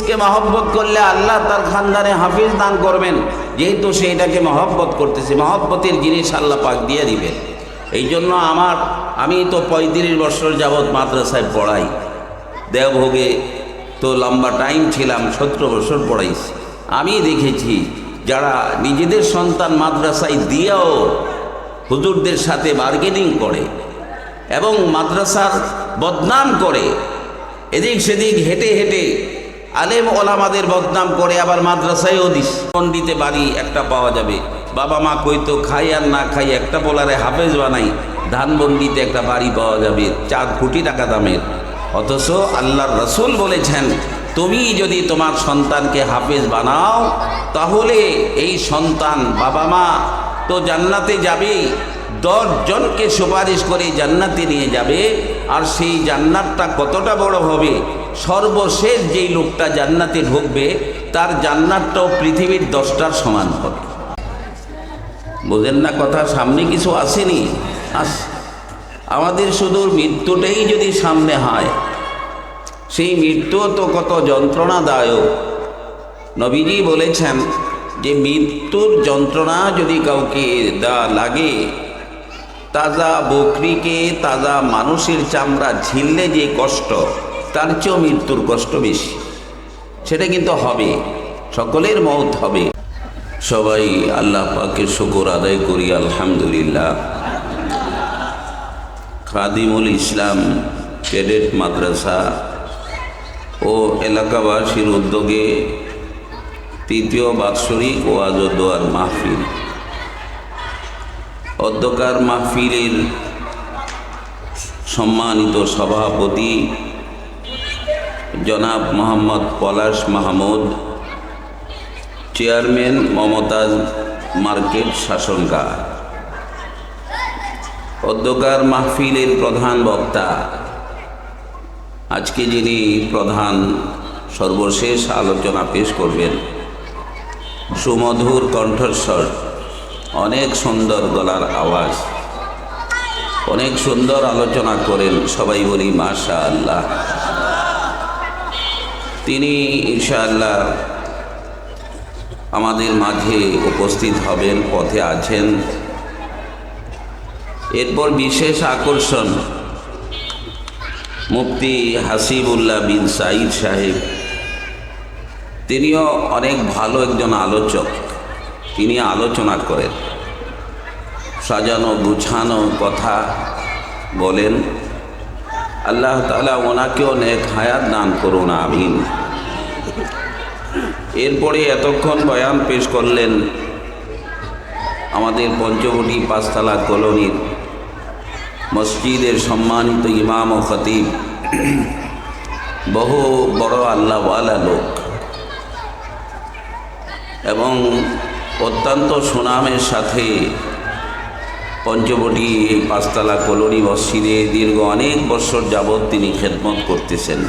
মুফতিসকে মহব্বত করলে আল্লাহ তার খানদানে হাফিজ দান করবেন, যেহেতু সে এটাকে মহব্বত করতেছে, মহব্বতের জিনিস আল্লাহ পাক দিয়ে দিবেন। এই জন্য আমি তো 35 বছর যাবৎ মাদ্রাসায় পড়াই, দেওভোগে তো লম্বা টাইম ছিলাম, 17 বছর পড়াইছি। আমি দেখেছি যারা নিজেদের সন্তান মাদ্রাসায় দিয়েও হুজুরদের সাথে বার্গেনিং করে এবং মাদ্রাসার বদনাম করে, এদিক সেদিক হেঁটে হেঁটে আলেম ওলামাদের বদনাম করে, আবার মাদ্রাসায়ও দিতে বাড়ি একটা পাওয়া যাবে। বাবা মা কইতো খাই আর না খাই একটা বলারে হাফেজ বানাই, ধানবন্দিতে একটা বাড়ি পাওয়া যাবে 4 কোটি টাকা দামের। অথচ আল্লাহর রাসূল বলেছেন, তুমি যদি তোমার সন্তানকে হাফেজ বানাও তাহলে এই সন্তান বাবা মা তো জান্নাতে যাবে, 10 জনকে সুপারিশ করে জান্নাতে নিয়ে যাবে। আর সেই জান্নাতটা কতটা বড় হবে, সর্বশেষ যেই লোকটা জান্নাতে ঢুকবে তার জান্নাতটাও পৃথিবীর 10টার সমান হবে। বোঝেন না কথা? সামনে কিছু আসেনি, আমাদের শুধু মৃত্যুটাই যদি সামনে হয়, সেই মৃত্যু তো কত যন্ত্রণাদায়ক। নবীজি বলেছেন যে মৃত্যুর যন্ত্রণা যদি কাউকে লাগে, তাজা বকরিকে তাজা মানুষের চামড়া ঝিললে যে কষ্ট, তার চেয়েও মৃত্যুর কষ্ট বেশি। সেটা কিন্তু হবে, সকলের মওত হবে। সবাই আল্লাহ পাকের শুকর আদায় করি, আলহামদুলিল্লাহ। খাদিমুল ইসলাম ক্যাডেট মাদ্রাসা ও এলাকাবাসীর উদ্যোগে 3য় বাৎসরিক ওয়াজ ও দোয়ার মাহফিল। অধ্যকার মাহফিলের সম্মানিত সভাপতি জনাব মোহাম্মদ পলাশ মাহমুদ, চেয়ারম্যান মমতাজ মার্কেট শাসনকা, অধ্যকার মাহফিলের প্রধান বক্তা, আজকে যিনি প্রধান সর্বশেষ আলোচনা পেশ করবেন, সুমধুর কণ্ঠস্বর, অনেক সুন্দর গলার আওয়াজ, অনেক সুন্দর আলোচনা করেন, সবাই বলি মাশাআল্লাহ। তিনি ইনশাআল্লাহ আমাদের মাঝে উপস্থিত হবেন, পথে আছেন। এরপর বিশেষ আকর্ষণ মুফতি হাসিবুল্লাহ বিন সাঈদ সাহেব, তিনিও অনেক ভালো একজন আলোচক। তিনি আলোচনা করেন, সাজানো গুছানো কথা বলেন। আল্লাহ তাআলা ওনাকেও নেক হায়াত দান করুন, আমিন। এরপরে এতক্ষণ বয়ান পেশ করলেন আমাদের পঞ্চবটি 5তলা কলোনির মসজিদের সম্মানিত ইমাম ও খতিব, বহু বড় আল্লাহওয়ালা লোক এবং অত্যন্ত সুনামের সাথে পঞ্চবটি 5তলা কলোনি মসজিদে দীর্ঘ অনেক বছর যাবৎ তিনি খেদমত করতেছেন।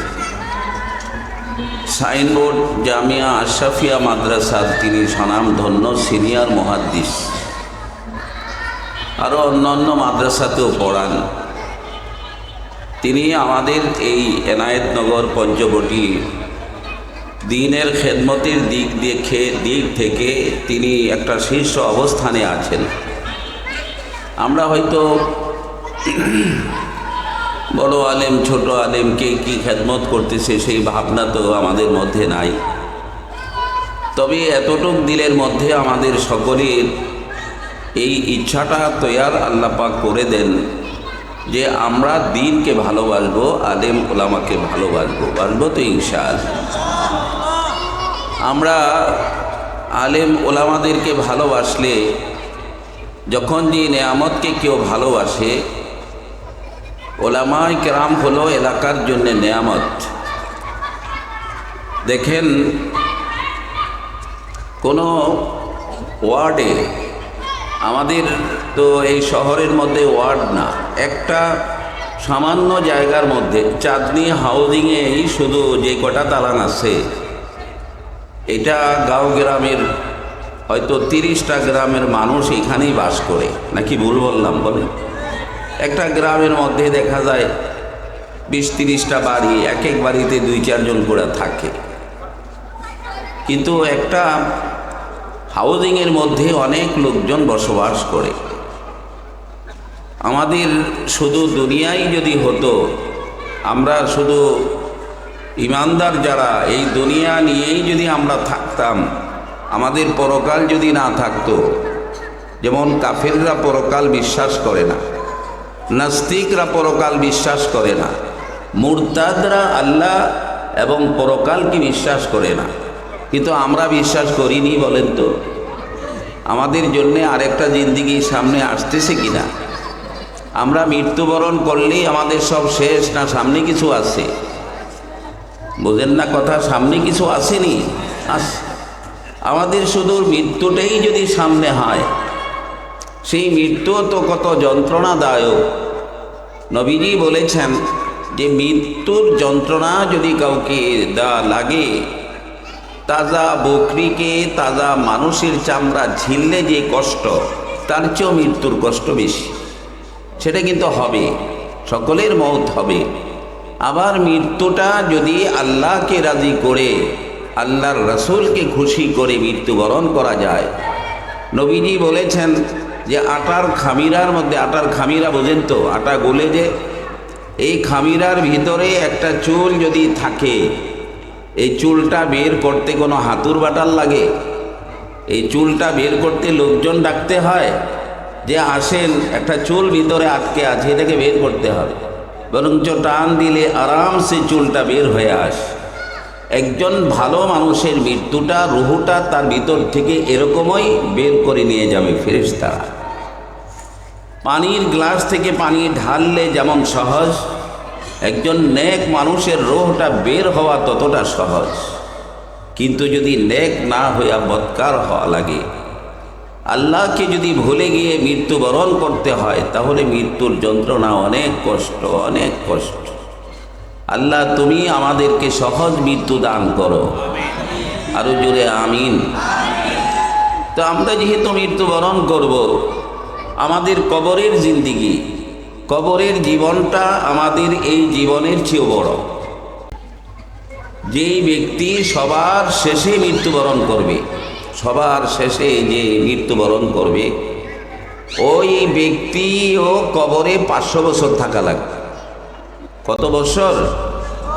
সাইনবোর্ড জামিয়া আশরাফিয়া মাদ্রাসার তিনি স্বনামধন্য সিনিয়র মুহাদ্দিস, আরও অন্যান্য মাদ্রাসাতেও পড়ান। তিনি আমাদের এই এনায়েতনগর পঞ্চবটি দ্বীনের খেদমতের দিক থেকে তিনি একটা শীর্ষ অবস্থানে আছেন। আমরা হয়তো বড় আলেম ছোট আলেমকে কি খেদমত করতেছে সেই ভাবনা তো আমাদের মধ্যে নাই। তবে এতটুক দিলের মধ্যে আমাদের সকলের এই ইচ্ছাটা তৈয়ার আল্লাহ পাক করে দেন যে আমরা দ্বীনকে ভালোবাসবো, আলেম ওলামাকে ভালোবাসবো তো ইনশাআল্লাহ। আমরা আলেম ওলামাদেরকে ভালোবাসলে, যখন যে নেয়ামতকে কেউ ভালোবাসে, ওলামায়ে কেরাম হলো এলাকার জন্য নেয়ামত। দেখেন, কোনো ওয়ার্ডে, আমাদের তো এই শহরের মধ্যে ওয়ার্ড না, একটা সামান্য জায়গার মধ্যে চাঁদনি হাউজিংয়েই শুধু যে কটা দালান আছে, এটা গাঁও গ্রামের হয়তো 30টা গ্রামের মানুষ এখানেই বাস করে, নাকি ভুল বললাম বলেন? একটা গ্রামের মধ্যে দেখা যায় 20-30টা বাড়ি, এক এক বাড়িতে 2-4 জন করে থাকে। কিন্তু একটা হাউজিংয়ের মধ্যে অনেক লোকজন বসবাস করে। আমাদের শুধু দুনিয়াই যদি হতো, আমরা শুধু ইমানদার যারা এই দুনিয়া নিয়েই যদি আমরা থাকতাম, আমাদের পরকাল যদি না থাকতো, যেমন কাফেররা পরকাল বিশ্বাস করে না, নাস্তিকরা পরকাল বিশ্বাস করে না, মুরতাদরা আল্লাহ এবং পরকালকে বিশ্বাস করে না, কিন্তু আমরা বিশ্বাস করিনি। বলেন তো, আমাদের জন্যে আরেকটা জিন্দিগি সামনে আসতেছে কিনা? আমরা মৃত্যুবরণ করলেই আমাদের সব শেষ, না সামনে কিছু আছে? বোঝেন না কথা? সামনে কিছু আসেনি, আমাদের শুধু মৃত্যুটাই যদি সামনে হয়, সেই মৃত্যু তো কত যন্ত্রণাদায়ক। নবীজি বলেছেন যে মৃত্যুর যন্ত্রণা যদি কাউকে লাগে, তাজা বকরিকে তাজা মানুষের চামড়া ঝিললে যে কষ্ট, তার চেয়েও মৃত্যুর কষ্ট বেশি। সেটা কিন্তু হবে, সকলের মওত হবে। আবার মৃত্যুটা যদি আল্লাহকে রাজি করে, আল্লাহর রাসূলকে খুশি করে মৃত্যুবরণ করা যায়, নবীজি বলেছেন যে আটার খামিরার মধ্যে, আটার খামিরা বোঝেন তো, আটা গলে যে, এই খামিরার ভিতরে একটা চুল যদি থাকে, এই চুলটা বের করতে কোনো হাতুর বাটার লাগে? এই চুলটা বের করতে লোকজন ডাকতে হয় যে আসেন, একটা চুল ভিতরে আটকে আছে, এটাকে বের করতে হবে। বরঞ্চ টান দিলে আরামসে চুলটা বের হয়ে আসে। একজন ভালো মানুষের মৃত্যুটা, রুহুটা তার ভিতর থেকে এরকমই বের করে নিয়ে যাবে ফেরেশতারা। পানির গ্লাস থেকে পানি ঢাললে যেমন সহজ, একজন নেক মানুষের রুহটা বের হওয়া ততটা সহজ। কিন্তু যদি নেক না হইয়া বদকার হওয়া লাগে, আল্লাহকে যদি ভুলে গিয়ে মৃত্যুবরণ করতে হয়, তাহলে মৃত্যুর যন্ত্রণা অনেক কষ্ট, অনেক কষ্ট। আল্লাহ তুমি আমাদেরকে সহজ মৃত্যু দান করো, আরো জোরে আমিন। তো আমরা যেহেতু মৃত্যুবরণ করব, আমাদের কবরের জিন্দিগি, কবরের জীবনটা আমাদের এই জীবনের চেয়েও বড়। যেই ব্যক্তি সবার শেষে মৃত্যুবরণ করবে, সবার শেষে যে মৃত্যুবরণ করবে, ওই ব্যক্তিও কবরে 500 বছর থাকা লাগবে। কত বছর?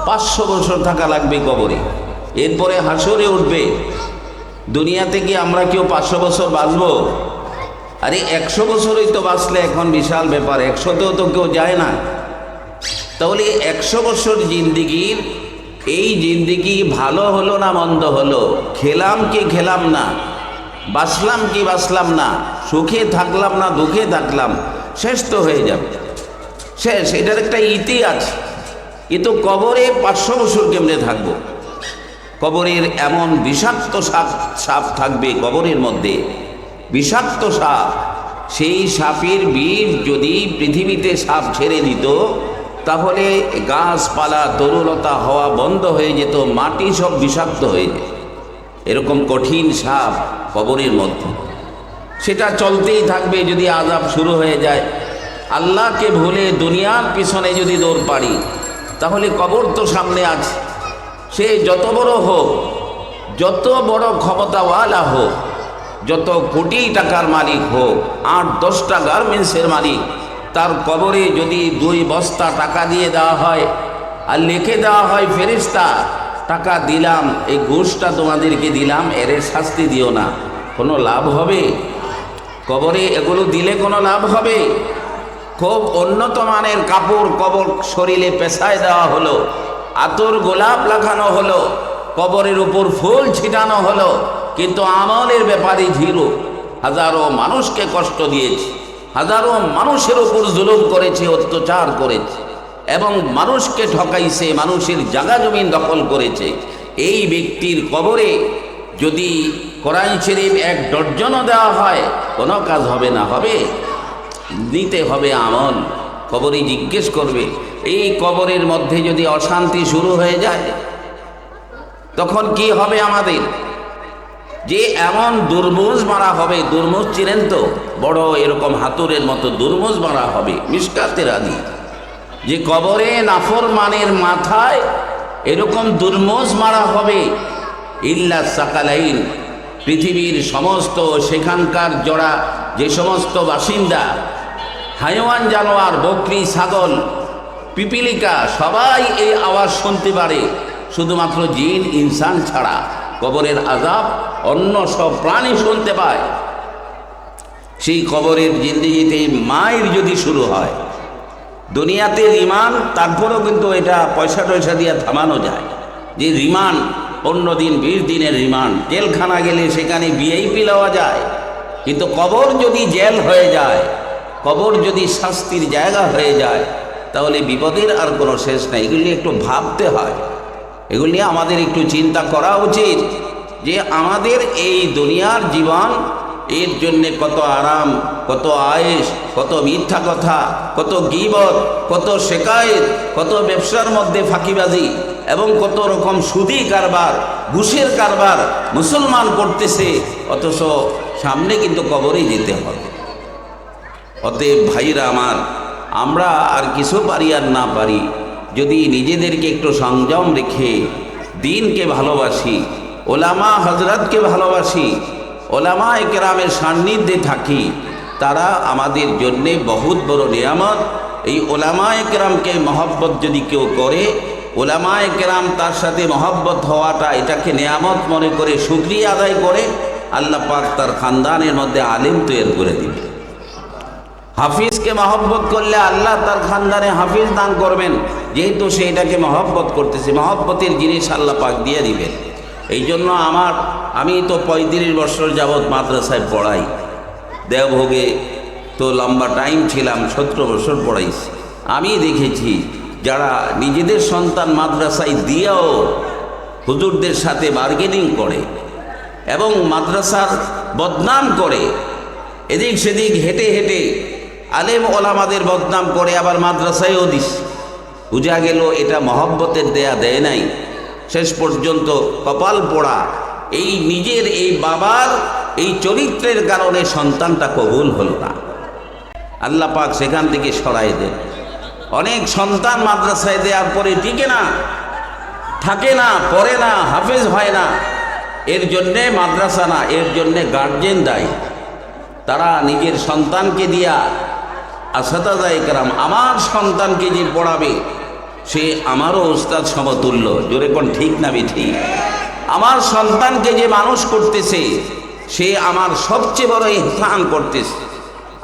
500 বছর থাকা লাগবে কবরে। এরপরে হাসরে উঠবে। দুনিয়াতে কি আমরা কেউ 500 বছর বাঁচব? আরে 100 বছরই তো বাঁচলে এখন বিশাল ব্যাপার, 100তেও তো কেউ যায় না। তাহলে 100 বছর জিন্দিগির, এই জিন্দিগি ভালো হলো না মন্দ হলো, খেলাম কি খেলাম না, বাঁচলাম কি বাঁচলাম না, সুখে থাকলাম না দুঃখে থাকলাম, শেষ তো হয়ে যাবে, শেষ। এটার একটা ইতি আছে। কিন্তু কবরে 500 বছর কেমনে থাকবো? কবরের এমন বিষাক্ত সাপ থাকবে কবরের মধ্যে, বিষাক্ত সাপ। সেই সাপের বিষ যদি পৃথিবীতে সাপ ছেড়ে দিত, তাহলে গাছপালা তরুলতা হওয়া বন্ধ হয়ে যেত, মাটি সব বিষাক্ত হয়ে যেত। এরকম কঠিন সাপ কবরের মধ্যে, সেটা চলতেই থাকবে যদি আযাব শুরু হয়ে যায়। আল্লাহকে ভুলে দুনিয়ার পিছনে যদি দৌড় পারি, তাহলে কবর তো সামনে আছে। সে যত বড় হোক, যত বড় ক্ষমতাওয়ালা হোক, যত কোটি টাকার মালিক হোক, 8-10টা গার্মেন্টসের মালিক, তার কবরে যদি 2 বস্তা টাকা দিয়ে দেওয়া হয় আর লিখে দেওয়া হয়, ফেরেশতা টাকা দিলাম, এই ঘুষটা তোমাদেরকে দিলাম, এর শাস্তি দিও না, কোনো লাভ হবে? কবরে এগুলো দিলে কোনো লাভ হবে? খুব উন্নত মানের কাপড় কবর শরীরে পেছায় দেওয়া হলো, আতর গোলাপ লাগানো হলো, কবরের উপর ফুল ছিটানো হলো, কিন্তু আমলের ব্যাপারে জিরো। হাজারো মানুষকে কষ্ট দিয়েছে, হাজারো মানুষের উপর জুলুম করেছে, অত্যাচার করেছে, এবং মানুষকে ঠকাইছে, মানুষের জায়গা জমিন দখল করেছে। এই ব্যক্তির কবরে যদি কোরআন শরীফ 1 ডজনও দেওয়া হয়, কোনো কাজ হবে না। হবে? নিতে হবে আমল। কবরে জিজ্ঞেস করবে। এই কবরের মধ্যে যদি অশান্তি শুরু হয়ে যায়, তখন কি হবে আমাদের? যে এমন দুর্মুজ মারা হবে, দুর্মুজ চিনেন তো, বড় এরকম হাতুরের মতো দুর্মুজ মারা হবে, মিশকাতের হাদিস, যে কবরে নাফরমানের মাথায় এরকম দুর্মুজ মারা হবে, ইল্লা সাকালাইন, পৃথিবীর সমস্ত সেখানকার জোড়া যে সমস্ত বাসিন্দা, হাইওয়ান জানোয়ার, বকরি, ছাগল, পিপিলিকা সবাই এই আওয়াজ শুনতে পারে, শুধুমাত্র জিন ইনসান ছাড়া। কবরের আযাব অন্য সব প্রাণী শুনতে পায়। সেই কবরের জিন্দেগিতে মায়ের যদি শুরু হয়, দুনিয়াতে রিমান্ড, তারপরেও কিন্তু এটা পয়সা টয়সা দিয়ে থামানো যায়, যে রিমান্ড 15 দিন 20 দিনের রিমান্ড। জেলখানা গেলে সেখানে ভিআইপি লওয়া যায়, কিন্তু কবর যদি জেল হয়ে যায়, কবর যদি শাস্তির জায়গা হয়ে যায়, তাহলে বিপদের আর কোনো শেষ নাই। এগুলি একটু ভাবতে হয়, এগুলি আমাদের একটু চিন্তা করা উচিত যে আমাদের এই দুনিয়ার জীবন, এর জন্যে কত আরাম, কত আয়েশ, কত মিথ্যা কথা, কত গীবত, কত শেকায়েত, কত ব্যবসার মধ্যে ফাঁকিবাজি এবং কত রকম সুদি কারবার, ঘুষের কারবার মুসলমান করতেছে, অথচ সামনে কিন্তু কবরে যেতে হবে। অতএব ভাইরা আমার, আমরা আর কিছু পারি আর না পারি, যদি নিজেদেরকে একটু সংযম রেখে দ্বীনকে ভালোবাসি, ওলামা হজরতকে ভালোবাসি, ওলামা একরামের সান্নিধ্যে থাকি, তারা আমাদের জন্যে বহুত বড় নিয়ামত। এই ওলামা একরামকে মহব্বত যদি কেউ করে, ওলামা একরাম তার সাথে মহব্বত হওয়াটা, এটাকে নিয়ামত মনে করে শুকরিয়া আদায় করে, আল্লাহ পাক তার খানদানের মধ্যে আলেম তৈরি করে দিবে। হাফিজকে মহব্বত করলে আল্লাহ তার খানদানে হাফিজ দান করবেন, যেহেতু সে এটাকে মহব্বত করতেছে, মহব্বতের জিনিস আল্লাহ পাক দিয়ে দিবেন। এই জন্য আমি তো 35 বছর যাবৎ মাদ্রাসায় পড়াই। দেওভোগে তো লম্বা টাইম ছিলাম, 17 বছর পড়াইছি। আমি দেখেছি যারা নিজেদের সন্তান মাদ্রাসায় দিয়েও হুজুরদের সাথে বার্গেনিং করে এবং মাদ্রাসার বদনাম করে, এদিক সেদিক হেঁটে হেঁটে আলেম ওলামাদের বদনাম করে, আবার মাদ্রাসায়ও দিস, বুঝা গেল এটা মহব্বতের দেয় নাই। শেষ পর্যন্ত কপাল পোড়া, এই নিজের এই বাবার এই চরিত্রের কারণে সন্তানটা কবুল হল না। আল্লাহ পাক সেখান থেকে সরাই দেন। অনেক সন্তান মাদ্রাসায় দেওয়ার পরে টিকে না, থাকে না, পড়ে না, হাফেজ হয় না। এর জন্যে মাদ্রাসা না, এর জন্যে গার্জেন দায়ী। তারা নিজের সন্তানকে দিয়া, আসাদায়ে কেরাম, আমার সন্তানকে যে পড়াবে সে আমারও উস্তাদ সমতুল্য, জোরে কোন ঠিক না ঠিক? আমার সন্তানকে যে মানুষ করতেছে সে আমার সবচেয়ে বড় ইহসান করতেছে।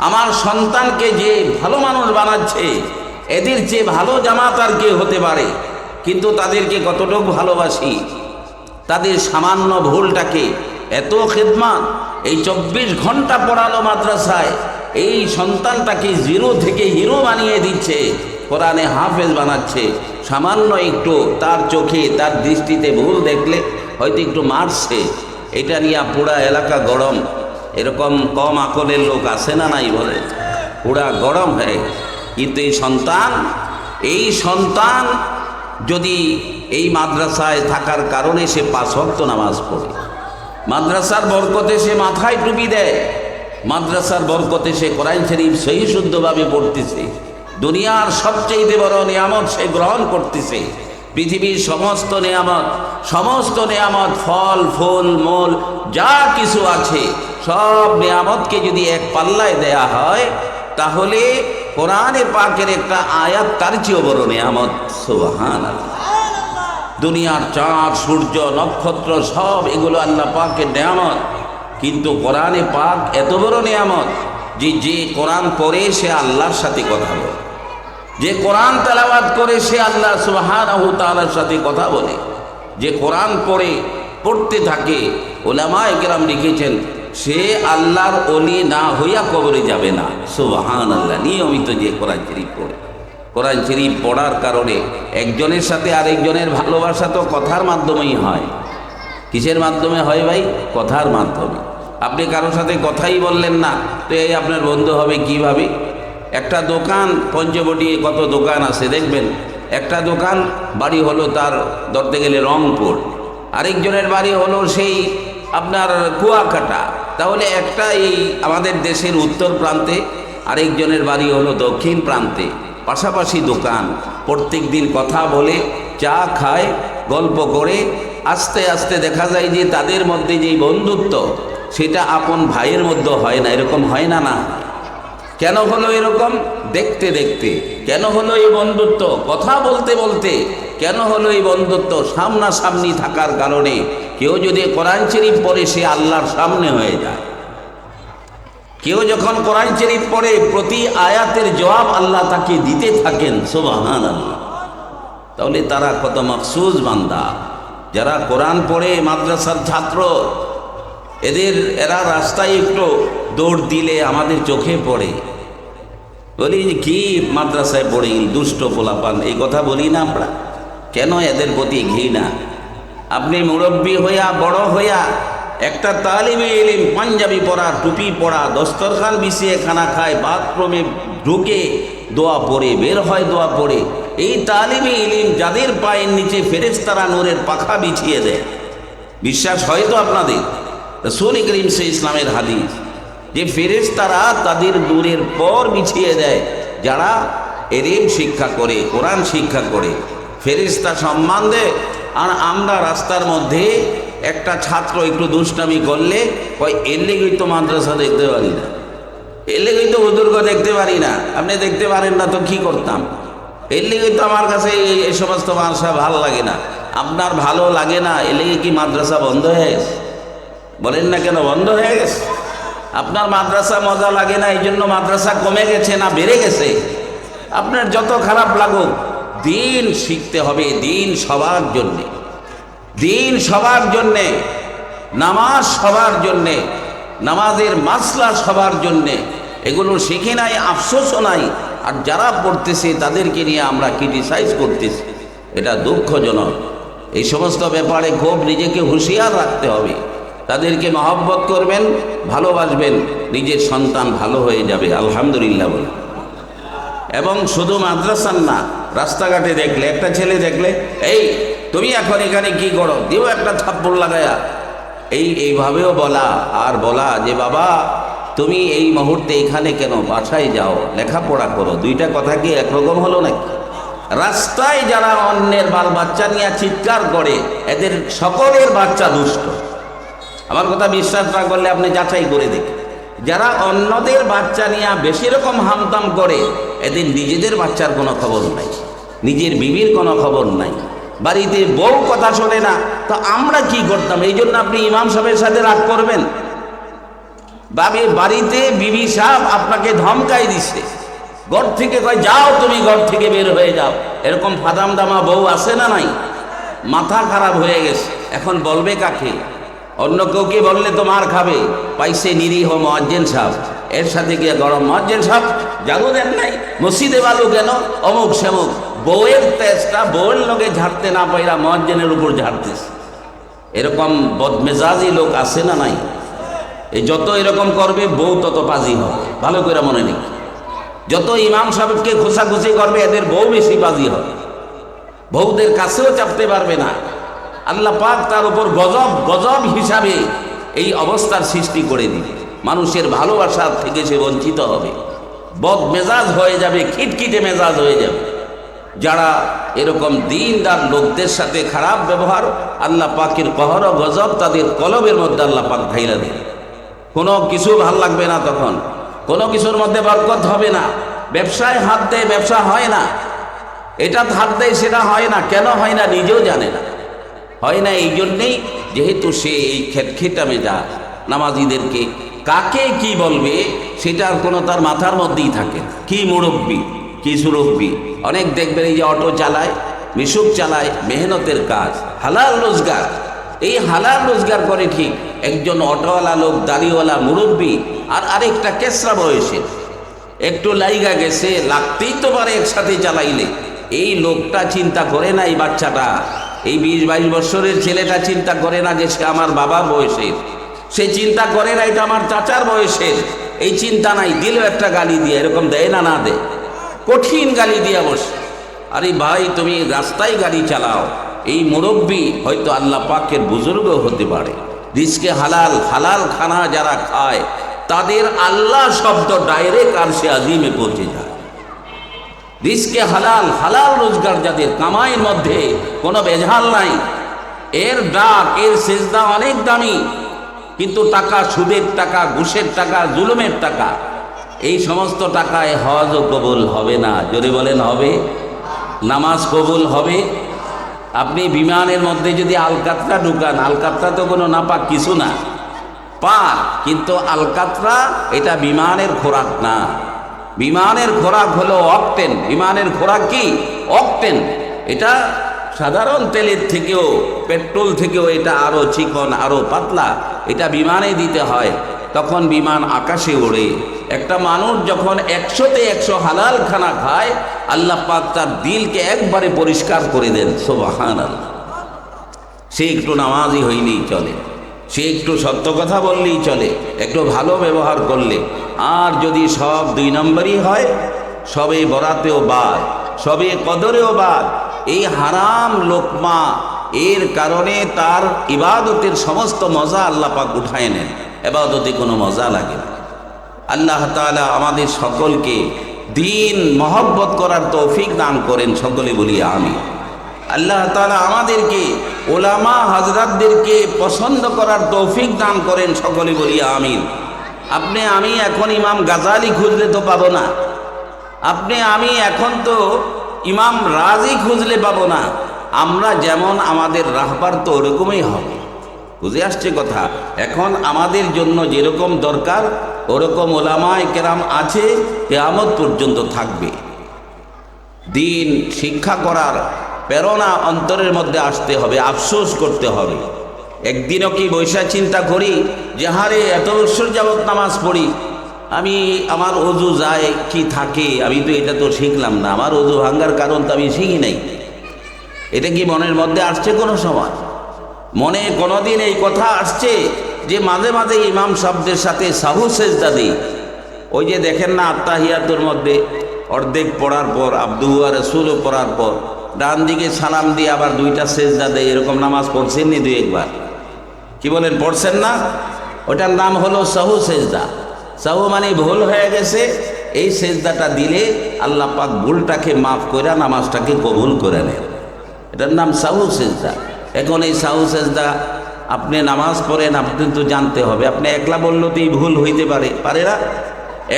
আমার সন্তানকে যে ভালো মানুষ বানাচ্ছে, এদের চেয়ে ভালো জামাত আর কে হতে পারে? কিন্তু তাদেরকে কতটুকু ভালোবাসি, তাদের সামান্য ভুলটাকে এত খেদমত, এই 24 ঘন্টা পড়ালো মাদ্রাসায়, এই সন্তানটাকে জিরো থেকে হিরো বানিয়ে দিচ্ছে, কোরআনে হাফেজ বানাচ্ছে। সামান্য একটু তার চোখে, তার দৃষ্টিতে ভুল দেখলে হয়তো একটু মারছে, এটা নিয়ে পুরা এলাকা গরম। এরকম কম আকলের লোক আছে না নাই বলে, পুরা গরম হয়। কিন্তু এই সন্তান যদি এই মাদ্রাসায় থাকার কারণে সে 5 ওয়াক্ত নামাজ পড়ে, মাদ্রাসার বরকতে সে মাথায় টুপি দেয়, মাদ্রাসার বরকতে সে কোরআন শরীফ সহি শুদ্ধভাবে পড়তেছে, দুনিয়ার সবচেয়ে বড় নিয়ামত সে গ্রহণ করতেছে। পৃথিবীর সমস্ত নিয়ামত, ফল ফুল মূল যা কিছু আছে, সব নিয়ামতকে যদি এক পাল্লায় দেয়া হয়, তাহলে কোরআনে পাকের একটা আয়াত তার চেয়েও বড় নিয়ামত। সুবহানাল্লাহ। দুনিয়ার চাঁদ, সূর্য, নক্ষত্র সব এগুলো আল্লাহ পাকের নিয়ামত, কিন্তু কোরআনে পাক এত বড় নিয়ামত যে কোরআন পড়ে সে আল্লাহর সাথে কথা বলে, যে কোরআন তেলাওয়াত করে সে আল্লাহ সুবহানাহু তাআলার সাথে কথা বলে, যে কোরআন পড়তে থাকে। উলামায়ে কেরাম লিখেছেন সে আল্লাহর ওলি না হইয়া কবরে যাবে না। সুবহানাল্লাহ। নিয়মিত যে কোরআন শরীফ পড়ে, কোরআন শরীফ পড়ার কারণে একজনের সাথে আরেকজনের ভালোবাসা তো কথার মাধ্যমেই হয়। কিসের মাধ্যমে হয় ভাই? কথার মাধ্যমে। আপনি কারোর সাথে কথাই বললেন না, তো এই আপনার বন্ধু হবে কিভাবে? একটা দোকান, পঞ্চবটি কত দোকান আছে দেখবেন, একটা দোকান বাড়ি হলো তার ধরতে গেলে রংপুর, আরেকজনের বাড়ি হলো সেই আপনার কুয়াকাটা, তাহলে একটা এই আমাদের দেশের উত্তর প্রান্তে, আরেকজনের বাড়ি হলো দক্ষিণ প্রান্তে, পাশাপাশি দোকান, প্রত্যেক দিন কথা বলে, চা খায়, গল্প করে, আস্তে আস্তে দেখা যায় যে তাদের মধ্যে যে বন্ধুত্ব সেটা আপন ভাইয়ের মধ্যে হয় না। এরকম হয় না? না, কেন হলো এরকম? দেখতে দেখতে কেন হলো এই বন্ধুত্ব? কথা বলতে বলতে কেন হলো এই বন্ধুত্ব? সামনাসামনি থাকার কারণে কেউ যদি কোরআন শরীফ পড়ে সে আল্লাহর সামনে হয়ে যায়। কেউ যখন কোরআন শরীফ পড়ে প্রতি আয়াতের জবাব আল্লাহ তাকে দিতে থাকেন, সুবহানাল্লাহ। তাহলে তারা কত মখসুস বান্দা। যারা কোরআন পড়ে মাদ্রাসার ছাত্র, এরা রাস্তায় একটু দৌড় দিলে আমাদের চোখে পড়ে। বলি যে কি মাদ্রাসায় পড়ে দুষ্ট পোলাপান, এই কথা বলি না আমরা? কেন এদের প্রতি ঘৃণা? আপনি মুরব্বী হইয়া বড় হইয়া একটা তালিবে ইলম, পাঞ্জাবি পরা, টুপি পরা, দস্তরখান বিছিয়ে খানা খায়, বাথরুমে ঢুকে দোয়া পড়ে বের হয়, দোয়া পড়ে। এই তালিবে ইলম যাদের পায়ের নিচে ফেরেশতারা নূরের পাখা বিছিয়ে দেয়, বিশ্বাস হয় তো আপনাদের? রাসূল করিম সাল্লাল্লাহু আলাইহি ইসলামের হাদিস যে ফেরেশতারা তাদের নূরের পর বিছিয়ে দেয় যারা ইলম শিক্ষা করে, কোরআন শিক্ষা করে, ফেরেশতা সম্মান দেয়। আর আমরা রাস্তার মধ্যে একটা ছাত্র একটু দুষ্টামি করলে কয় এর লেগেই তো মাদ্রাসা দেখতে পারি না, এর লেগেই তো বুজুর্গ দেখতে পারি না। আপনি দেখতে পারেন না তো কি করতাম? এর লেগেই তো আমার কাছে এই সমস্ত ভাষা ভালো লাগে না। আপনার ভালো লাগে না, এর লেগে কি মাদ্রাসা বন্ধ হয়ে গেছে? বলেন না কেন বন্ধ হয়ে গেছে? আপনার মাদ্রাসা মজা লাগে না, এই জন্য মাদ্রাসা কমে গেছে না বেড়ে গেছে? আপনার যত খারাপ লাগুক, দিন শিখতে হবে। দিন সবার জন্যে, দিন সবার জন্যে, নামাজ সবার জন্যে, নামাজের মাসলা সবার জন্যে। এগুলো শিখে নাই, আফসোসও নাই। আর যারা পড়তেছে তাদেরকে নিয়ে আমরা ক্রিটিসাইজ করতেছি, এটা দুঃখজনক। এই সমস্ত ব্যাপারে খুব নিজেকে হুঁশিয়ার রাখতে হবে। তাদেরকে মহব্বত করবেন, ভালোবাসবেন, নিজের সন্তান ভালো হয়ে যাবে, আলহামদুলিল্লাহ বলে। এবং শুধু মাদ্রাসার না, রাস্তাঘাটে দেখলে একটা ছেলে দেখলে, এই তুমি এখন এখানে কি করো, দিও একটা থাপ্পড় লাগায়া। এইভাবেও বলা, আর বলা যে বাবা তুমি এই মুহূর্তে এখানে কেন, বাসায় যাও, লেখাপড়া করো। দুইটা কথা কি একরকম হলো নাকি? রাস্তায় যারা অন্যের বাল বাচ্চা নিয়ে চিৎকার করে, এদের সকলের বাচ্চা দুষ্ট। আমার কথা বিশ্বাস না করলে আপনি যাচাই করে দেখেন। যারা অন্যদের বাচ্চা নিয়ে বেশি রকম হামতাম করে, এদের নিজেদের বাচ্চার কোনো খবর নাই, নিজের বিবির কোনো খবর নাই, বাড়িতে বউ কথা শোনে না। তো আমরা কি করতাম? এই জন্য আপনি ইমাম সাহেবের সাথে রাগ করবেন? বাড়িতে বিবি সাহেব আপনাকে ধমকাই দিচ্ছে, ঘর থেকে কয় যাও, তুমি ঘর থেকে বের হয়ে যাও। এরকম ফাদাম দামা বউ আছে না নাই? মাথা খারাপ হয়ে গেছে। এখন বলবে কাকে? অন্য কেউকে বললে তো মার খাবে। পাইছে নিরীহ মুয়াজ্জিন সাহেব, এর সাথে গিয়ে গরম মুয়াজ্জিন সাহেব জাগো দেন নাই, মসজিদে বালু কেন, অমুক সেমুক। বউয়ের তেজটা বউয়ের লোকে ঝাড়তে না পাইরা মুয়াজ্জিনের উপর ঝাড়তেছে। এরকম বদমেজাজি লোক আছে না নাই? এই যত এরকম করবে বউ তত পাজি হবে, ভালো করে মনে নেই। যত ইমাম সাহেবকে খোঁচাখুচি করবে এদের বউ বেশি পাজি হবে, বউদের কাছেও চাপতে পারবে না। আল্লাহ পাক তার উপর গজব গজব হিসাবে এই অবস্থার সৃষ্টি করে দিবে। মানুষের ভালোবাসা থেকে সে বঞ্চিত হবে, বদ মেজাজ হয়ে যাবে, খিটখিটে মেজাজ হয়ে যাবে। যারা এরকম দিনদার লোকদের সাথে খারাপ ব্যবহার, আল্লাহ পাকের কহর ও গজব তাদের কলবের মধ্যে আল্লাহ পাক ঢাইলা দেবে। কোনো কিছু ভাল লাগবে না, তখন কোনো কিছুর মধ্যে বরকত হবে না। ব্যবসায় হাত দেয়, ব্যবসা হয় না। এটা হাত দেয়, সেটা হয় না। কেন হয় না নিজেও জানে না। হয় না এই জন্যেই, যেহেতু সে এই খেটখেটা মেজাজ, নামাজিদেরকে কাকে কি বলবে সেটার কোনো তার মাথার মধ্যেই থাকে না। কি মুরব্বী, কি সুরব্বী। অনেক দেখবেন এই যে অটো চালায়, মিশুক চালায়, মেহনতের কাজ, হালাল রোজগার। এই হালাল রোজগার করে ঠিক। একজন অটোওয়ালা লোক, দাড়িওয়ালা মুরব্বী, আর আরেকটা কেসরা বয়সে, একটু লাইগা গেছে, লাগতেই তো পারে একসাথে চালাইলে। এই লোকটা চিন্তা করে না, এই বাচ্চাটা, এই 20-22 বছরের ছেলেটা চিন্তা করে না যে সে আমার বাবার বয়সের, সে চিন্তা করে না এটা আমার চাচার বয়সের। এই চিন্তা নাই, দিল একটা গালি দিয়ে, এরকম দেয় না, না দেয়, কঠিন গালি দিয়ে বসে। আরে ভাই তুমি রাস্তায় গাড়ি চালাও। এই মুরব্বী হয়তো আল্লাহ পাকের বুজুর্গ হতে পারে, রিজকে হালাল, হালাল খানা যারা খায় তাদের আল্লাহ শব্দ ডাইরেক্ট আরশে আজিমে পৌঁছে যায়। রিজকে হালাল, হালাল রোজগার যাদের, কামাইয়ের মধ্যে কোনো বেজাল নাই, এর ডাক, এর সেজদা অনেক দামি, কিন্তু টাকা, সুদের টাকা, ঘুষের টাকা, জুলুমের টাকা, এই সমস্ত টাকায় হজও কবুল হবে না। জোরে বলেন হবে? নামাজ কবুল হবে? আপনি বিমানের মধ্যে যদি আলকাতরা ঢুকান, আলকাতরা তো কোনো নাপাক কিছু না, পাক, কিন্তু আলকাতরা এটা বিমানের খোরাক না। বিমানের খোরাক হলো অকটেন। বিমানের খোরাক কি? অকটেন। এটা সাধারণ তেলের থেকেও, পেট্রোল থেকেও এটা আরো চিকন, আরো পাতলা। এটা বিমানে দিতে হয়, তখন বিমান আকাশে ওড়ে। একটা মানুষ যখন 100তে 100 হালাল খানা খায়, আল্লাহ পাক তার দিলকে একবারে পরিষ্কার করে দেন। সুবহানাল্লাহ। সে একটু নামাজি হইলেই চলে, সে একটু সত্য কথা বললেই চলে, একটু ভালো ব্যবহার করলে। আর যদি সব 2 নম্বরই হয়, সবে বরাতেও বাদ, সবে কদরেও বাদ, এই হারাম লোকমা, এর কারণে তার ইবাদতের সমস্ত মজা আল্লাহ পাক উঠায় নেন। ইবাদতে কোনো মজা লাগে না। আল্লাহ তাআলা আমাদের সকলকে দিন মহব্বত করার তৌফিক দান করেন। সকলে বলি আমিন। আল্লাহ তাআলা আমাদেরকে ওলামা হযরতদেরকে পছন্দ করার তৌফিক দান করেন। সকলে বলি আমিন। আমি এখন ইমাম গাজালি খুঁজলে তো পাবো না, আমি এখন তো ইমাম রাজি খুঁজলে পাবো না। আমরা যেমন, আমাদের রাহবার তো ওরকমই হবে। বুঝে আসছে কথা? এখন আমাদের জন্য যেরকম দরকার, ওরকম ওলামায়ে কেরাম আছে, কিয়ামত পর্যন্ত থাকবে। দিন শিক্ষা করার প্রেরণা অন্তরের মধ্যে আসতে হবে, আফসোস করতে হবে। একদিনও কি বৈশা চিন্তা করি যে হারে এত বছর যাবৎ নামাজ পড়ি, আমার অজু যায় কি থাকে, আমি তো এটা তো শিখলাম না, আমার অজু ভাঙ্গার কারণ তো আমি শিখি নাই। এটা কি মনের মধ্যে আসছে কোনো সময়? মনে কোনোদিন এই কথা আসছে যে মাঝে মাঝে ইমাম সাহেবদের সাথে সাহু সেজদা দিই? ওই যে দেখেন না, আত্তাহিয়াতুর মধ্যে অর্ধেক পড়ার পর, আব্দু ওয়া রাসূলু পড়ার পর ডান দিকে সালাম দিয়ে আবার 2টা সেজদা দেয়। এরকম নামাজ পড়ছেন নি 2-1 কি বলেন, পড়ছেন না? ওটার নাম হলো সাহু সেজদা। সাহু মানে ভুল হয়ে গেছে। এই সেজদাটা দিলে আল্লাহ পাক ভুলটাকে মাফ করে নামাজটাকে কবুল করে নেন। এটার নাম সাহু সেজদা। এখন এই সাহু সেজদা আপনি নামাজ পড়েন, আপনি তো জানতে হবে। আপনি একলা বললেও তো এই ভুল হইতে পারে না?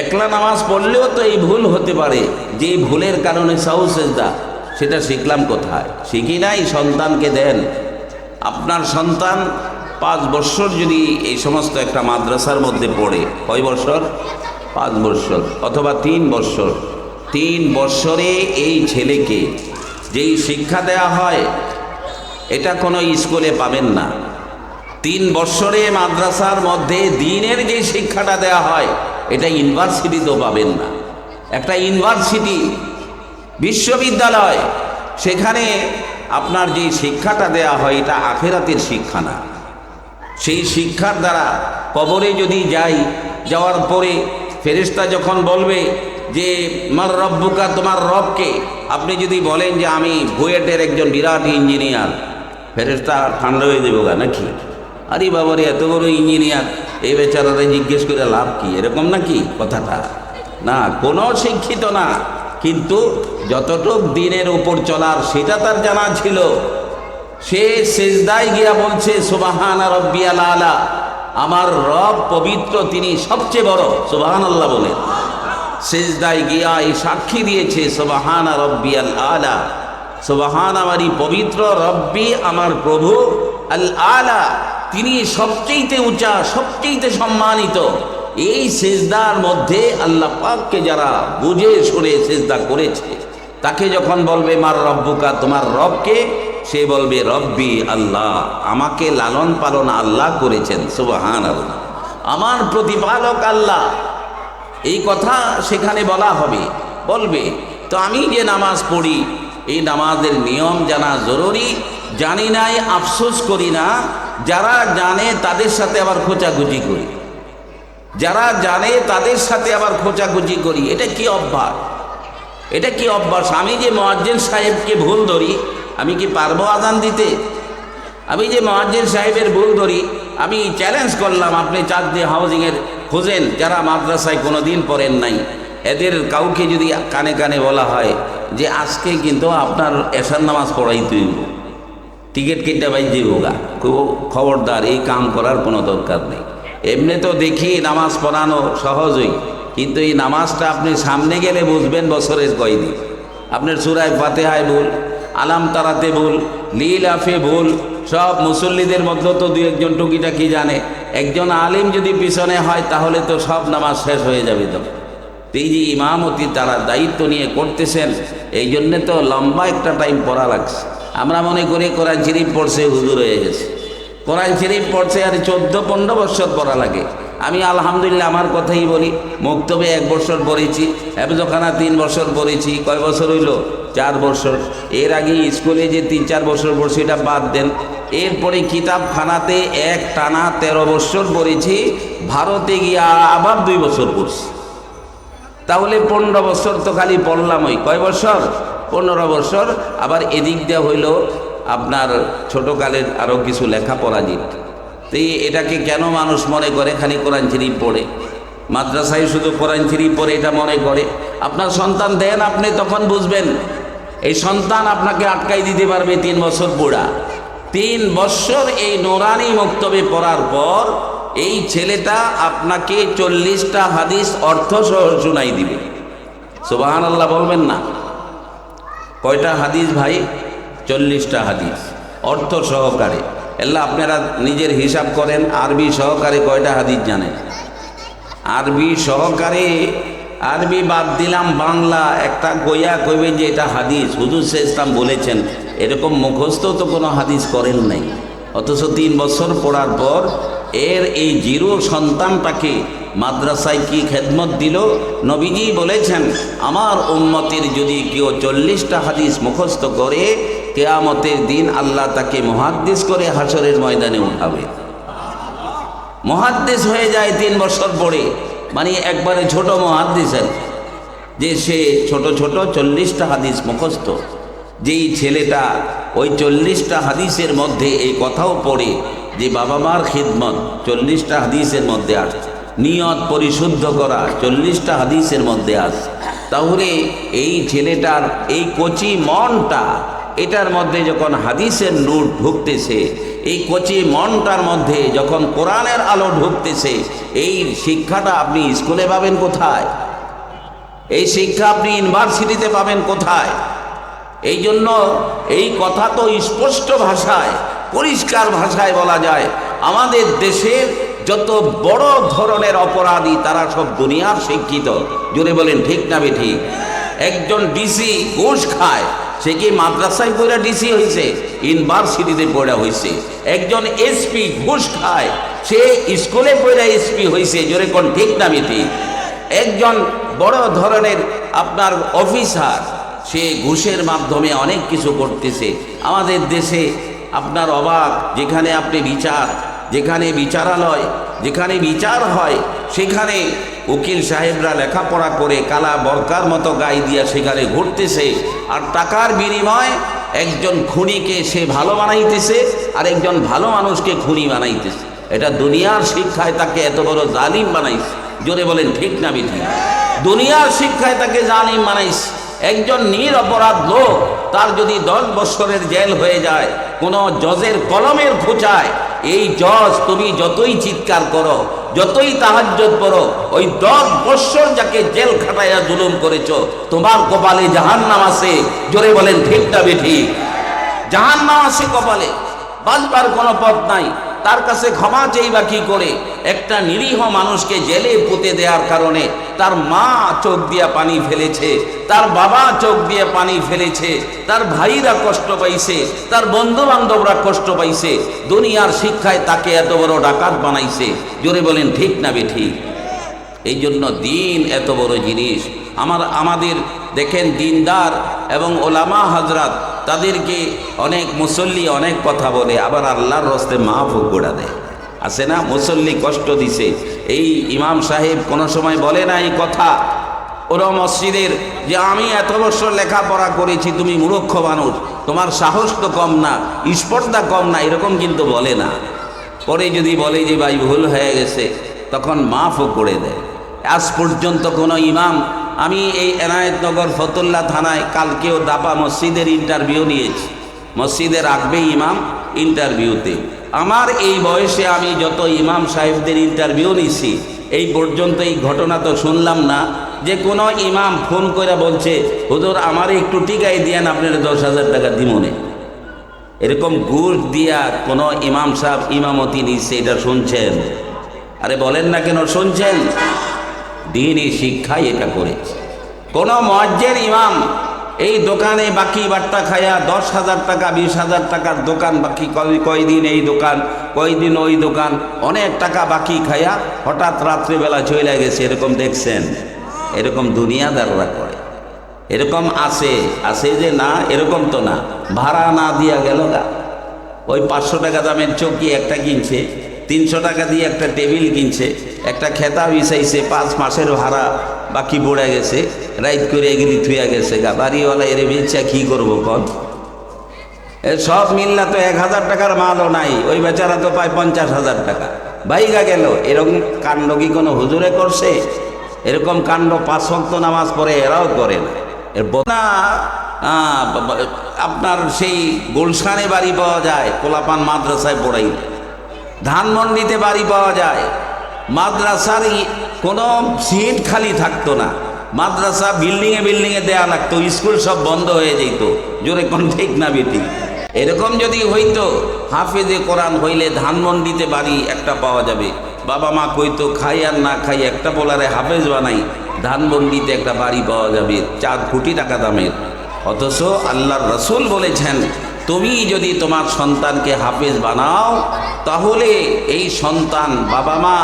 একলা নামাজ পড়লেও তো এই ভুল হতে পারে। যে ভুলের কারণে সাহু সেজদা, সেটা শিখলাম কোথায়? শিখি নাই। সন্তানকে দেন। আপনার সন্তান 5 বছর যদি এই সমস্ত একটা মাদ্রাসার মধ্যে পড়ে, কয় বছর? 5 বছর অথবা 3 বছর। 3 বছরে এই ছেলেকে যেই শিক্ষা দেয়া হয়, এটা কোনো স্কুলে পাবেন না। 3 বছরে মাদ্রাসার মধ্যে দিনের যে শিক্ষাটা দেয়া হয়, এটা ইউনিভার্সিটিতেও পাবেন না। একটা ইউনিভার্সিটি, বিশ্ববিদ্যালয়, সেখানে আপনার যে শিক্ষাটা দেয়া হয়, এটা আখিরাতের শিক্ষা না। সেই শিক্ষার দ্বারা কবরে যদি যাওয়ার পরে ফেরেশতা যখন বলবে যে মার রব্বুকা, তোমার রবকে, আপনি যদি বলেন যে আমি বুয়েটের একজন বিরাট ইঞ্জিনিয়ার, ফেরেশতা ঠান্ডা হয়ে দেবো নাকি? আরে বাবারে, এত বড় ইঞ্জিনিয়ার, এই বেচারারে জিজ্ঞেস করে লাভ কি? এরকম নাকি কথাটা? না, কোনো শিক্ষিত না, কিন্তু যতটুক দিনের উপর চলার সেটা তার জানা ছিল। সে সেজদায় গিয়া বলছে সুবহানা রাব্বিয়াল আলা, আমার রব পবিত্র, তিনি সবচেয়ে বড়। সুবহানাল্লাহ বলে সেজদায় গিয়া এই সাক্ষী দিয়েছে সুবহানা রাব্বিয়াল আলা, সুবহান আমারই পবিত্র, রব্বি আমার প্রভু, আল আলা তিনি সবচেয়ে উঁচা, সবচেয়ে সম্মানিত। এই সেজদার মধ্যে আল্লাহ পাককে যারা বুঝে শুনে সেজদা করেছে, তাকে যখন বলবে মার রব্বুকা, তোমার রবকে, সে বলবে রব্বি আল্লাহ, আমাকে লালন পালন আল্লাহ করেছেন। সুবহানাল্লাহ, আমার প্রতিপালক আল্লাহ। এই কথা সেখানে বলা হবে, বলবে। তো আমি যে নামাজ পড়ি, এই নামাজের নিয়ম জানা জরুরি। জানি নাই, আফসোস করি না। যারা জানে তাদের সাথে আবার খোঁচাখুচি করি, যারা জানে তাদের সাথে আবার খোঁচাখুচি করি। এটা কি অভ্যাস? এটা কি অভ্যাস? আমি যে মুয়াজ্জিন সাহেবকে ভুল ধরি, আমি কি পারবো আজান দিতে? আমি যে মুয়াজ্জিন সাহেবের ভুল ধরি, আমি চ্যালেঞ্জ করলাম, আপনি চাঁদনি হাউজিংয়ের খোঁজেন, যারা মাদ্রাসায় কোনো দিন পড়েন নাই, এদের কাউকে যদি কানে কানে বলা হয় যে আজকে কিন্তু আপনার এশার নামাজ পড়াইতে হইব, টিকিট কেটে বাইজে হোগা, খবরদার এই কাম করার কোনো দরকার নেই। এমনি তো দেখি নামাজ পড়ানো সহজই, কিন্তু এই নামাজটা আপনি সামনে গেলে বুঝবেন বছরের কয়দিন। আপনার সূরা ফাতিহায় ভুল, আলাম তারাতে ভুল, লিলাফে ভুল, সব মুসল্লিদের মধ্যে তো দু একজন টুকিটাকি জানে। একজন আলিম যদি পিছনে হয় তাহলে তো সব নামাজ শেষ হয়ে যাবে। তো এই যে ইমামতি তারা দায়িত্ব নিয়ে করতেছেন, এই জন্যে তো লম্বা একটা টাইম পড়া লাগছে। আমরা মনে করি কোরআন শরীফ পড়ছে হুজুর হয়ে গেছে, কোরআন শরীফ পড়ছে আর 14-15 বছর পড়া লাগে। আমি আলহামদুলিল্লাহ আমার কথাই বলি, মক্তবে 1 বছর পড়েছি, হেফজখানা 3 বছর পড়েছি। কয় বছর হইল? 4 বছর। এর আগে স্কুলে যে 3-4 বছর পড়ছি এটা বাদ দেন। এরপরে কিতাবখানাতে এক টানা 13 বছর পড়েছি। ভারতে গিয়া আবার 2 বছর পড়ছি। তাহলে 15 বছর তো খালি পড়লাম। ওই কয় বছর? 15 বছর। আবার এদিক দিয়ে হইল আপনার ছোটকালের আরও কিছু লেখাপড়া দিত। তো এটাকে কেন মানুষ মনে করে খালি কোরআন শরীফ পড়ে, মাদ্রাসায় শুধু কোরআন শরীফ পড়ে এটা মনে করে। আপনার সন্তান দেন, আপনি তখন বুঝবেন। এই সন্তান আপনাকে আটকাই দিতে পারবে 3 বছর বুড়া। 3 বছর এই নোরানি মক্তবে পড়ার পর এই ছেলেটা আপনাকে 40টা হাদিস অর্থ সহ শুনাই দিবে। সুবহানাল্লাহ বলবেন না? কয়টা হাদিস ভাই? 40টা হাদিস অর্থ সহকারে। এল্লা আপনারা নিজের হিসাব করেন, আরবি সহকারে কয়টা হাদিস জানেন? আরবি সহকারে, আরবি বাদ দিলাম, বাংলা একটা কইয়া কইবে যে এটা হাদিস, হুজুর ইসলাম বলেছেন, এরকম মুখস্থ তো কোনো হাদিস করেন নাই। অথচ 3 বছর পড়ার পর এর এই জিরো সন্তানটাকে মাদ্রাসায় কি খেদমত দিল। নবীজি বলেছেন, আমার উম্মতের যদি কেউ 40টা হাদিস মুখস্থ করে, কিয়ামতের দিন আল্লাহ তাকে মুহাদ্দিস করে হাসরের ময়দানে উঠাবে। মুহাদ্দিস হয়ে যায় 3 বছর পড়ে, মানে একবারে ছোট মুহাদ্দিসের, যে সে ছোট ছোট 40টা হাদিস মুখস্থ। যেই ছেলেটা ওই 40টা হাদিসের মধ্যে এই কথাও পড়ে যে বাবা মার খিদমত 40টা হাদিসের মধ্যে আসে, নিয়ত পরিশুদ্ধ করা 40টা হাদিসের মধ্যে আসে, তাহলে এই ছেলেটার এই কচি মনটা, এটার মধ্যে যখন হাদিসের নূর ঢুকতেছে, এই কচি মনটার মধ্যে যখন কোরআনের আলো ঢুকতেছে, এই শিক্ষাটা আপনি স্কুলে পাবেন কোথায়? এই শিক্ষা আপনি ইউনিভার্সিটিতে পাবেন কোথায়? এই জন্য এই কথা তো স্পষ্ট ভাষায়, পরিষ্কার ভাষায় বলা যায়, আমাদের দেশের যত বড় ধরনের অপরাধী তারা সব দুনিয়ার শিক্ষিত। জোরে বলেন ঠিক না বেঠিক? একজন ডিসি ঘুষ খায়, সে কি মাদ্রাসায় পড়া ডিসি হয়েছে? ইউনিভার্সিটিতে পড়া হয়েছে। একজন এসপি ঘুষ খায়, সে স্কুলে পড়া এসপি হয়েছে। জোরে কোন ঠিক না বেঠিক? একজন বড় ধরনের আপনার অফিসার, সে ঘুষের মাধ্যমে অনেক কিছু করতেছে। আমাদের দেশে আপনার অবাক, যেখানে আপনি বিচার, যেখানে বিচারালয়, যেখানে বিচার হয়, সেখানে উকিল সাহেবরা লেখাপড়া করে কালা বরকার মতো গায়ে দিয়া সেখানে ঘুরতেছে, আর টাকার বিনিময়ে একজন খুনিকে সে ভালো বানাইতেছে, আর একজন ভালো মানুষকে খুনি বানাইতেছে। এটা দুনিয়ার শিক্ষায় তাকে এত বড় জালিম বানাইছে। জোরে বলেন ঠিক না বেঠিক? দুনিয়ার শিক্ষায় তাকে জালিম বানাইছে। একজন নিরপরাধ লোক, তার যদি 10 বছরের জেল হয়ে যায় কোনো জজের কলমের খোঁচায়, এই জজ তুমি যতই চিৎকার করো, যতই তাহাজ্জুদ পড়ো, ওই 10 বছর যাকে জেল খাটাইয়া জুলুম করেছো, তোমার কপালে জাহান্নাম আছে। জোরে বলেন ঠিক না বেঠিক? জাহান্নাম আছে কপালে, বাঁচবার কোনো পথ নাই। তার কাছে ক্ষমা চাইবা কি করে? একটা নিরীহ মানুষকে জেলে পুঁতে দেওয়ার কারণে তার মা চোখ দিয়ে পানি ফেলেছে, তার বাবা চোখ দিয়ে পানি ফেলেছে, তার ভাইরা কষ্ট পাইছে, তার বন্ধু বান্ধবরা কষ্ট পাইছে। দুনিয়ার শিক্ষায় তাকে এত বড় ডাকাত বানাইছে। জোরে বলেন ঠিক না বেঠিক? এই জন্য দিন এত বড় জিনিস। আমাদের দেখেন দিনদার এবং ওলামা হজরত, তাদেরকে অনেক মুসল্লি অনেক কথা বলে, আবার আল্লাহর রাস্তায় মাহফুজ গোড়া দেয়। আছে না? মুসল্লি কষ্ট দিছে, এই ইমাম সাহেব কোনো সময় বলে না এই কথা ওরা মসজিদের, যে আমি এত বছর লেখাপড়া করেছি, তুমি মূর্খ মানুষ, তোমার সাহস তো কম না, স্পর্ধা কম না, এরকম কিন্তু বলে না। পরে যদি বলে যে ভাই ভুল হয়ে গেছে, তখন মাফও করে দেয়। আজ পর্যন্ত কোনো ইমাম, আমি এই এনায়েতনগর ফতুল্লা থানায় কালকেও দাপা মসজিদের ইন্টারভিউ নিয়েছি, মসজিদে রাখবে ইমাম ইন্টারভিউতে। আমার এই বয়সে আমি যত ইমাম সাহেবদের ইন্টারভিউ নিছি, এই পর্যন্ত এই ঘটনা তো শুনলাম না যে কোনো ইমাম ফোন করে বলছে হুজুর আমার একটু টিকাই দিয়েন, আপনার 10,000 টাকা দিমনে। এরকম ঘুষ দিয়া কোনো ইমাম সাহেব ইমামতি নিচ্ছে, এটা শুনছেন? আরে বলেন না কেন শুনছেন? দ্বীনি শিক্ষায় এটা করেছে। কোন মুয়াজ্জিন ইমাম এই দোকানে বাকি বাট্টা খায়া 10,000 টাকা 20,000 টাকার দোকান বাকি, কয়দিন এই দোকান কয়দিন ওই দোকান, অনেক টাকা বাকি খায়া হঠাৎ রাত্রিবেলা চলে গেছে, এরকম দেখছেন? এরকম দুনিয়াদাররা করে। এরকম আছে যে না, এরকম তো না, ভাড়া না দিয়া গেল গা। ওই 500 টাকা দামের চৌকি একটা কিনছে, 300 টাকা দিয়ে একটা টেবিল কিনছে, একটা খেতা বিছাইছে, 5 মাসের ভাড়া বাকি পড়ে গেছে, রাইত করে এগিয়ে থুয়া গেছে গা। বাড়িওয়ালা এর বেচা কি করবো কন? সব মিললা তো 1,000 টাকার মালও নাই, ওই বেচারা তো পায় 50,000 টাকা, বাইগা গেল। এরকম কাণ্ড কি কোনো হুজুরে করছে? এরকম কাণ্ড 5 ওয়াক্ত নামাজ পড়ে এরাও করে না। এর না আপনার সেই গুলশানে বাড়ি পাওয়া যায়, কোলাপান মাদ্রাসায় পড়াই। ধানমন্ডিতে বাড়ি পাওয়া যায়, মাদ্রাসার কোনো সিট খালি থাকতো না, মাদ্রাসা বিল্ডিংয়ে দেয়া লাগতো, স্কুল সব বন্ধ হয়ে যেত। জোরে কোন ঠিক না বেটি? এরকম যদি হইতো, হাফেজে কোরআন হইলে ধানমন্ডিতে বাড়ি একটা পাওয়া যাবে। বাবা মা কইতো খাই আর না খাই একটা বলারে হাফেজ বানাই, ধানমন্ডিতে একটা বাড়ি পাওয়া যাবে 4 কোটি টাকা দামের। অথচ আল্লাহর রাসূল বলেছেন, তুমি যদি তোমার সন্তানকে হাফেজ বানাও তাহলে এই সন্তান বাবা মা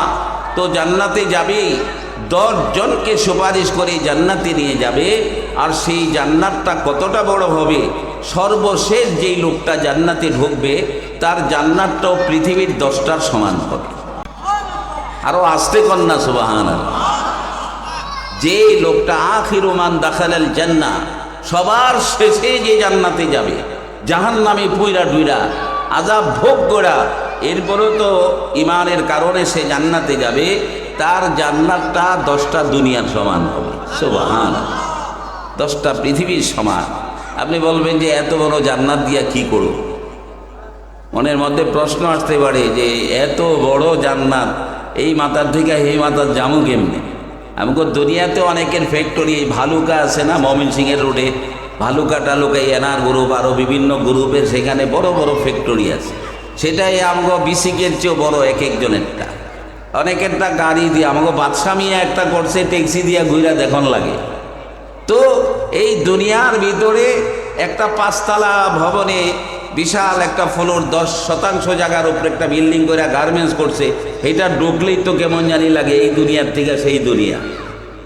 তো জান্নাতে যাবে, 10 জনকে সুপারিশ করে জান্নাতে নিয়ে যাবে। আর সেই জান্নাতটা কতটা বড় হবে, সর্বশেষ যেই লোকটা জান্নাতে ঢুকবে তার জান্নাতটাও পৃথিবীর 10টার সমান হবে। আরো আসতে কন্যা সুবহানাল্লাহ। যে লোকটা আখিরু মান দাখালাল জান্নাহ, সবার শেষে যে জান্নাতে যাবে, জাহান্নামে পুইরা ডুইরা আযাব ভোগ করা, এরপরেও তো ইমানের কারণে সে জান্নাতে যাবে, তার জান্নাতটা 10টা দুনিয়ার সমান হবে। সুবহানাল্লাহ, 10টা পৃথিবীর সমান। আপনি বলবেন যে এত বড় জান্নাত দিয়া কি করব? মনের মধ্যে প্রশ্ন আসতে পারে যে এত বড় জান্নাত এই মাথার থেকে এই মাথার জামু কেমনে? আমাকে দুনিয়াতে অনেকের ফ্যাক্টরি, এই ভালুকা আছে না ময়মনসিংহের রোডে, ভালুকা টালুকা এনআর গ্রুপ আরও বিভিন্ন গ্রুপের সেখানে বড় বড় ফ্যাক্টরি আছে। সেটাই আমাকে বিসিকের চেয়েও বড় এক একজনেরটা, অনেকেরটা গাড়ি দিয়ে, আমাকে বাদশা মিয়া একটা করছে ট্যাক্সি দিয়ে ঘুরা দেখন লাগে। তো এই দুনিয়ার ভিতরে একটা 5তলা ভবনে বিশাল একটা ফ্লোর 10% জায়গার উপরে একটা বিল্ডিং করে গার্মেন্টস করছে, এটা ঢুকলেই তো কেমন জানি লাগে এই দুনিয়ার থেকে সেই দুনিয়া।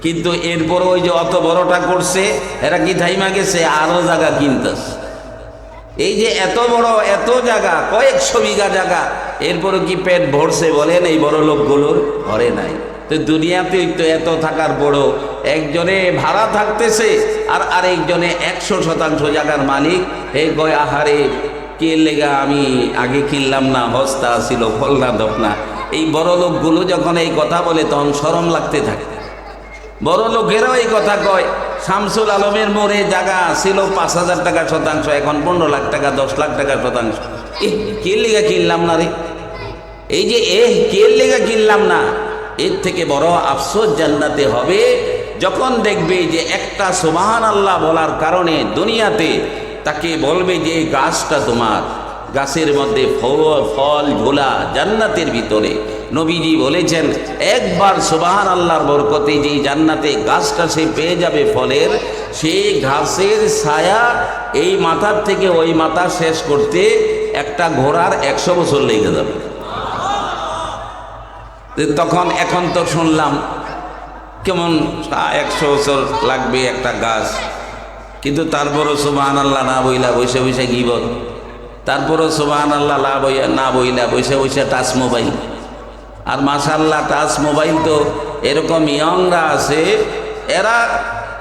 কিন্তু এরপরে ওই যে অত বড়টা করছে, এরা কি থাইমা গেছে, আরও জায়গা কিনতেছে। এই যে এত বড় এত জায়গা, কয়েকশো বিঘা জায়গা, এরপরে কি পেট ভরছে বলেন? এই বড় লোকগুলোর ভরে নাই। তো দুনিয়াতে তো এত থাকার পরও একজনে ভাড়া থাকতেছে আর আরেকজনে 100% জায়গার মালিক। এই কয় আহারে কে লেগা আমি আগে কিনলাম না, হস্তা ছিল ফলনা দপনা। এই বড় লোকগুলো যখন এই কথা বলে তখন শরম লাগতে থাকে। বড় লোকেরাও এই কথা কয়, শামসুল আলমের মোড়ে জায়গা ছিল 5,000 টাকা শতাংশ, এখন 15 লাখ টাকা 10 লাখ টাকা শতাংশ। কে লেগা কিনলাম না রে? এই যে কে লেগা কিনলাম না, এর থেকে বড় আফসোস জান্নাতে হবে যখন দেখবে যে একটা সুবহানাল্লাহ বলার কারণে দুনিয়াতে তাকে বলবে যে এই গাছটা তোমার, গাছের মধ্যে ফল ঝোলা জান্নাতের ভিতরে। নবীজি বলেছেন একবার সুবহানাল্লাহর বরকতে যেই জান্নাতে গাছটা সে পেয়ে যাবে ফলের, সেই ঘাসের ছায়া এই মাথার থেকে ওই মাথা শেষ করতে একটা ঘোড়ার 100 বছর লেগে যাবে। তখন এখন তো শুনলাম কেমন 100 বছর লাগবে একটা গাছ, কিন্তু তারপরও সুবহানাল্লাহ না বইলা বসে বসে গিবত, তারপরও সুবহানাল্লাহ না বইলা বসে বসে টাচ মোবাইল। আর মাশাআল্লাহ টাচ মোবাইল তো এরকম ইয়ংরা আছে, এরা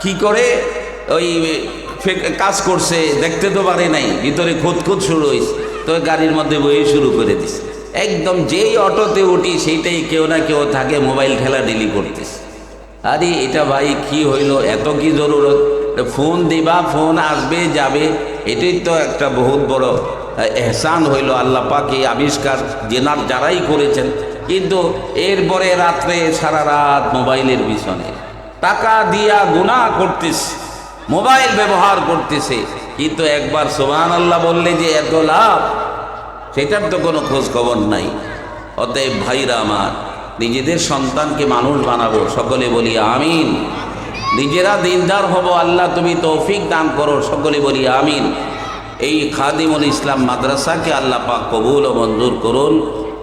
কি করে ওই কাজ করছে দেখতে তো পারে নাই, ভিতরে খুঁত শুরু হয়েছে, তো গাড়ির মধ্যে বই শুরু করে দিছে। একদম যেই অটোতে উঠি সেইটাই কেউ না কেউ থাকে মোবাইল ঠেলা ডেলি করতেছে। আরে এটা ভাই কি হইল, এত কি জরুরত? ফোন দিবা, ফোন আসবে যাবে, এটাই তো একটা বহুত বড় এহসান হইল আল্লাহ পাক এই আবিষ্কার জেনার যারাই করেছেন। কিন্তু এরপরে রাত্রে সারা রাত মোবাইলের পিছনে টাকা দিয়া গুনাহ করতেছে, মোবাইল ব্যবহার করতেছে, কিন্তু একবার সুবহানাল্লাহ বললে যে এত লাভ, সেটার তো কোনো খোঁজ খবর নাই। অতএব ভাইরা আমার, নিজেদের সন্তানকে মানুষ বানাবো, সকলে বলি আমিন। নিজেরা দিনদার হব, আল্লাহ তুমি তৌফিক দান করো, সকলে বলি আমিন। এই খাদিমুল ইসলাম মাদ্রাসাকে আল্লাহ পাক কবুল ও মঞ্জুর করুন।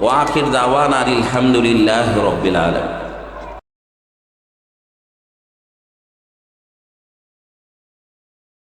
ওয়া আখির দাওয়ানা আলহামদুলিল্লাহি রাব্বিল আলামিন।